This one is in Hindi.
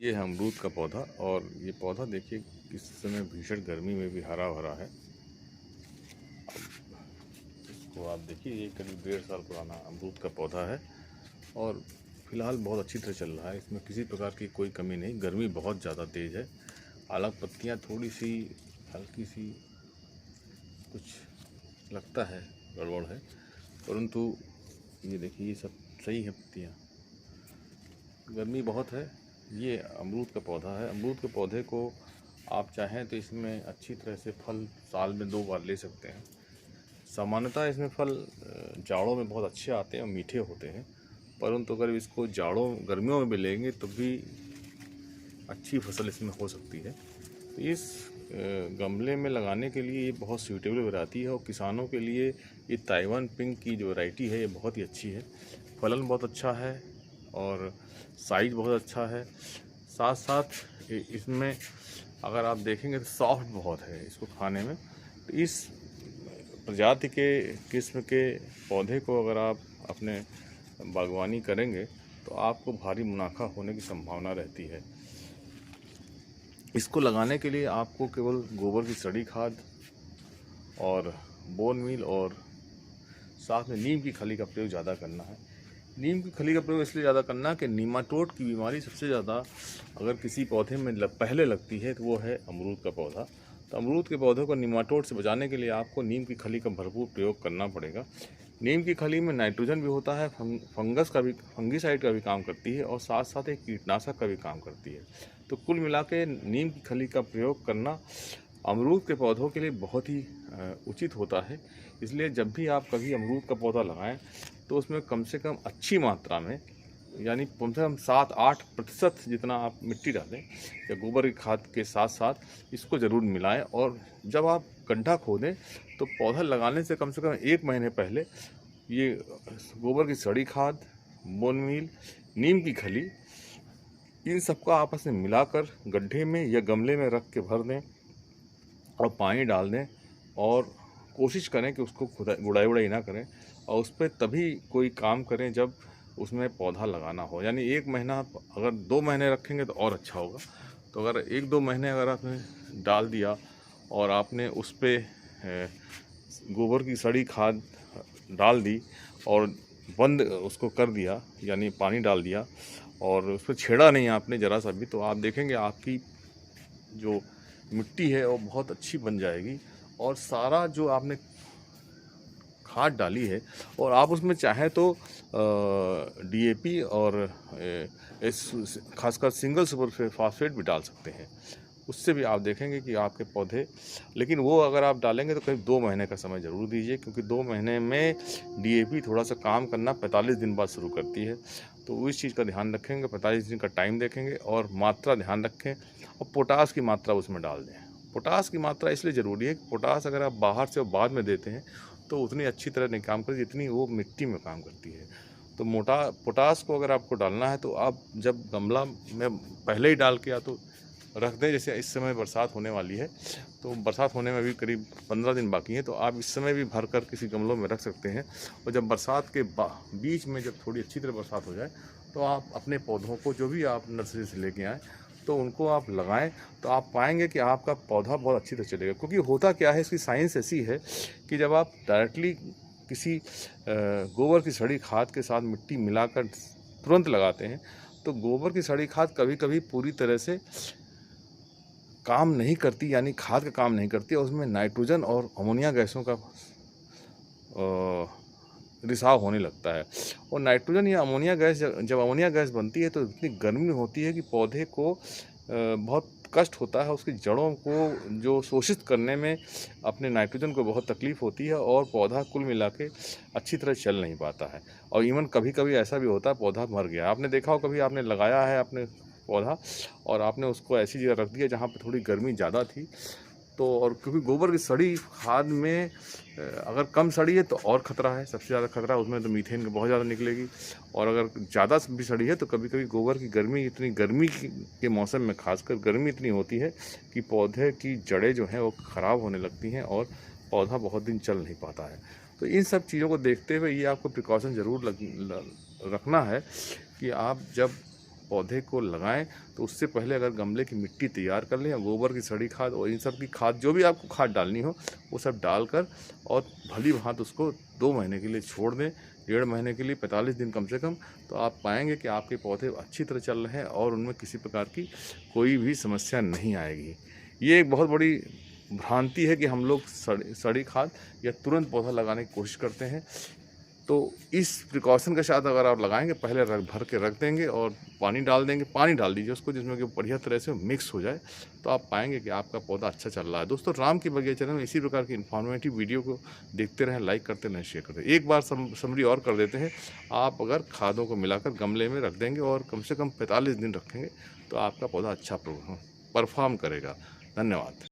ये है अमरूद का पौधा। और ये पौधा देखिए किस समय भीषण गर्मी में भी हरा भरा है। इसको आप देखिए, ये करीब 1.5 साल पुराना अमरूद का पौधा है और फिलहाल बहुत अच्छी तरह चल रहा है। इसमें किसी प्रकार की कोई कमी नहीं। गर्मी बहुत ज़्यादा तेज़ है। हालांकि पत्तियाँ थोड़ी सी हल्की सी कुछ लगता है गड़बड़ है, परंतु ये देखिए ये सब सही है। पत्तियाँ, गर्मी बहुत है। ये अमरूद का पौधा है। अमरूद के पौधे को आप चाहें तो इसमें अच्छी तरह से फल साल में 2 बार ले सकते हैं। सामान्यतः इसमें फल जाड़ों में बहुत अच्छे आते हैं और मीठे होते हैं, परंतु अगर इसको जाड़ों गर्मियों में भी लेंगे तो भी अच्छी फसल इसमें हो सकती है। तो इस गमले में लगाने के लिए ये बहुत सूटेबल वैरायटी है और किसानों के लिए ये ताइवान पिंक की जो वैरायटी है ये बहुत ही अच्छी है। फलन बहुत अच्छा है और साइज बहुत अच्छा है। साथ साथ इसमें अगर आप देखेंगे तो सॉफ्ट बहुत है इसको खाने में। तो इस प्रजाति के किस्म के पौधे को अगर आप अपने बागवानी करेंगे तो आपको भारी मुनाफा होने की संभावना रहती है। इसको लगाने के लिए आपको केवल गोबर की सड़ी खाद और बोन मील और साथ में नीम की खली का प्रयोग ज़्यादा करना है। नीम की खली का प्रयोग इसलिए ज़्यादा करना कि नीमाटोड की बीमारी सबसे ज़्यादा अगर किसी पौधे में पहले लगती है तो वो है अमरूद का पौधा। तो अमरूद के पौधों को नीमाटोड से बचाने के लिए आपको नीम की खली का भरपूर प्रयोग करना पड़ेगा। नीम की खली में नाइट्रोजन भी होता है, फंगिसाइड का भी काम करती है और साथ साथ एक कीटनाशक का भी काम करती है। तो कुल मिला के नीम की खली का प्रयोग करना अमरूद के पौधों के लिए बहुत ही उचित होता है। इसलिए जब भी आप कभी अमरूद का पौधा लगाएं तो उसमें कम से कम अच्छी मात्रा में, यानी कम से कम 7-8% जितना आप मिट्टी डालें या गोबर की खाद के साथ साथ इसको ज़रूर मिलाएं। और जब आप गड्ढा खोदें तो पौधा लगाने से कम 1 महीने पहले ये गोबर की सड़ी खाद, बोन मील, नीम की खली, इन सबको आपस में मिलाकर गड्ढे में या गमले में रख के भर दें और पानी डाल दें और कोशिश करें कि उसको गुड़ाई उड़ाई ना करें और उस पर तभी कोई काम करें जब उसमें पौधा लगाना हो। यानी 1 महीना, अगर 2 महीने रखेंगे तो और अच्छा होगा। तो अगर 1-2 महीने अगर आपने डाल दिया और आपने उस पर गोबर की सड़ी खाद डाल दी और बंद उसको कर दिया, यानी पानी डाल दिया और उस पर छेड़ा नहीं आपने ज़रा सा भी, तो आप देखेंगे आपकी जो मिट्टी है वो बहुत अच्छी बन जाएगी। और सारा जो आपने खाद डाली है और आप उसमें चाहें तो डीएपी और खासकर सिंगल सुपर फास्फेट भी डाल सकते हैं। उससे भी आप देखेंगे कि आपके पौधे, लेकिन वो अगर आप डालेंगे तो करीब 2 महीने का समय ज़रूर दीजिए, क्योंकि 2 महीने में डीएपी थोड़ा सा काम करना 45 दिन बाद शुरू करती है। तो इस चीज़ का ध्यान रखेंगे, 45 दिन का टाइम देखेंगे और मात्रा ध्यान रखें और पोटास की मात्रा उसमें डाल दें। पोटास की मात्रा इसलिए ज़रूरी है कि पोटास अगर आप बाहर से और बाद में देते हैं तो उतनी अच्छी तरह नहीं काम करती जितनी वो मिट्टी में काम करती है। तो पोटास को अगर आपको डालना है तो आप जब गमला में पहले ही डाल के या तो रख दें। जैसे इस समय बरसात होने वाली है तो बरसात होने में भी करीब 15 दिन बाकी हैं, तो आप इस समय भी भर कर किसी गमलों में रख सकते हैं। और जब बरसात के बीच में जब थोड़ी अच्छी तरह बरसात हो जाए तो आप अपने पौधों को, जो भी आप नर्सरी से लेके आएँ, तो उनको आप लगाएं तो आप पाएंगे कि आपका पौधा बहुत अच्छी तरह चलेगा। क्योंकि होता क्या है, इसकी साइंस ऐसी है कि जब आप डायरेक्टली किसी गोबर की सड़ी खाद के साथ मिट्टी मिलाकर तुरंत लगाते हैं तो गोबर की सड़ी खाद कभी कभी पूरी तरह से काम नहीं करती, यानी खाद का काम नहीं करती और उसमें नाइट्रोजन और अमोनिया गैसों का रिसाव होने लगता है। और नाइट्रोजन या अमोनिया गैस, जब अमोनिया गैस बनती है तो इतनी गर्मी होती है कि पौधे को बहुत कष्ट होता है। उसकी जड़ों को जो शोषित करने में अपने नाइट्रोजन को बहुत तकलीफ़ होती है और पौधा कुल मिला के अच्छी तरह चल नहीं पाता है। और इवन कभी कभी ऐसा भी होता है पौधा मर गया। आपने देखा हो, कभी आपने लगाया है अपने पौधा और आपने उसको ऐसी जगह रख दिया जहाँ पे थोड़ी गर्मी ज़्यादा थी, तो और क्योंकि गोबर की सड़ी खाद में अगर कम सड़ी है तो और ख़तरा है, सबसे ज़्यादा खतरा उसमें तो मीथेन बहुत ज़्यादा निकलेगी। और अगर ज़्यादा भी सड़ी है तो कभी कभी गोबर की गर्मी, इतनी गर्मी के मौसम में खासकर गर्मी इतनी होती है कि पौधे की जड़ें जो हैं वो ख़राब होने लगती हैं और पौधा बहुत दिन चल नहीं पाता है। तो इन सब चीज़ों को देखते हुए ये आपको प्रिकॉशन ज़रूर रखना है कि आप जब पौधे को लगाएं तो उससे पहले अगर गमले की मिट्टी तैयार कर लें या गोबर की सड़ी खाद और इन सब की खाद जो भी आपको खाद डालनी हो वो सब डालकर और भली भांति उसको 2 महीने के लिए छोड़ दें, 1.5 महीने के लिए 45 दिन कम से कम, तो आप पाएंगे कि आपके पौधे अच्छी तरह चल रहे हैं और उनमें किसी प्रकार की कोई भी समस्या नहीं आएगी। ये एक बहुत बड़ी भ्रांति है कि हम लोग सड़ी खाद या तुरंत पौधा लगाने की कोशिश करते हैं। तो इस प्रिकॉशन के साथ अगर आप लगाएंगे, पहले भर के रख देंगे और पानी डाल देंगे, पानी डाल दीजिए उसको जिसमें कि बढ़िया तरह से मिक्स हो जाए, तो आप पाएंगे कि आपका पौधा अच्छा चल रहा है। दोस्तों, राम की बगीचा चैनल में इसी प्रकार की इन्फॉर्मेटिव वीडियो को देखते रहें, लाइक करते रहें, शेयर करते रहें। एक बार समरी और कर देते हैं, आप अगर खादों को मिलाकर गमले में रख देंगे और कम से कम 45 दिन रखेंगे तो आपका पौधा अच्छा परफॉर्म करेगा। धन्यवाद।